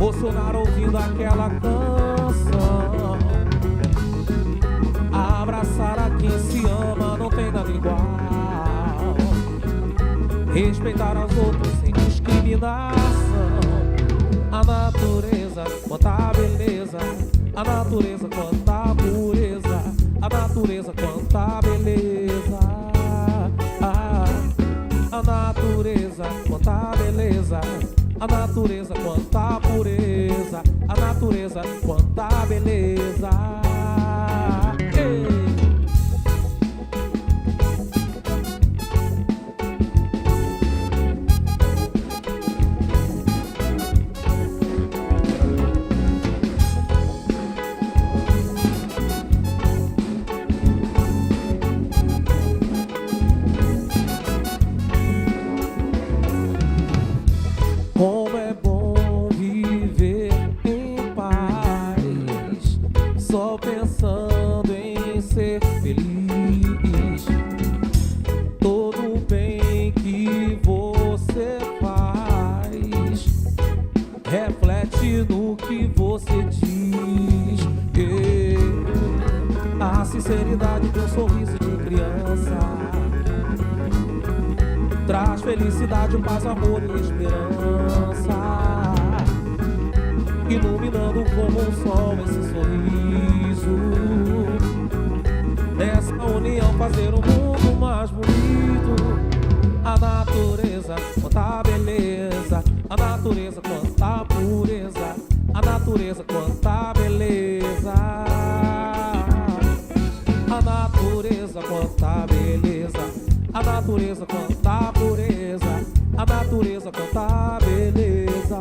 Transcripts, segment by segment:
emocionar ouvindo aquela canção. Abraçar a quem se ama não tem nada igual. Respeitar aos outros sem discriminação. A natureza, quanta beleza. A natureza, quanta pureza. A natureza, quanta beleza. A natureza, quanta beleza. A natureza, quanta pureza. A natureza, quanta beleza. Ei. Como é bom viver em paz, só pensando em ser feliz. Todo o bem que você faz reflete no que você diz. A sinceridade de um sorriso de criança traz felicidade, paz, amor e esperança, iluminando como um sol esse sorriso. Nessa união fazer o mundo mais bonito. A natureza, quanta beleza. A natureza, quanta pureza. A natureza, quanta beleza. A natureza, quanta beleza. A natureza, quanta pureza. A natureza, quanta beleza.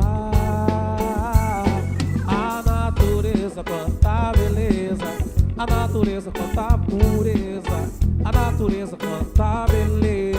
A natureza, quanta beleza. A natureza, quanta pureza. A natureza, quanta beleza.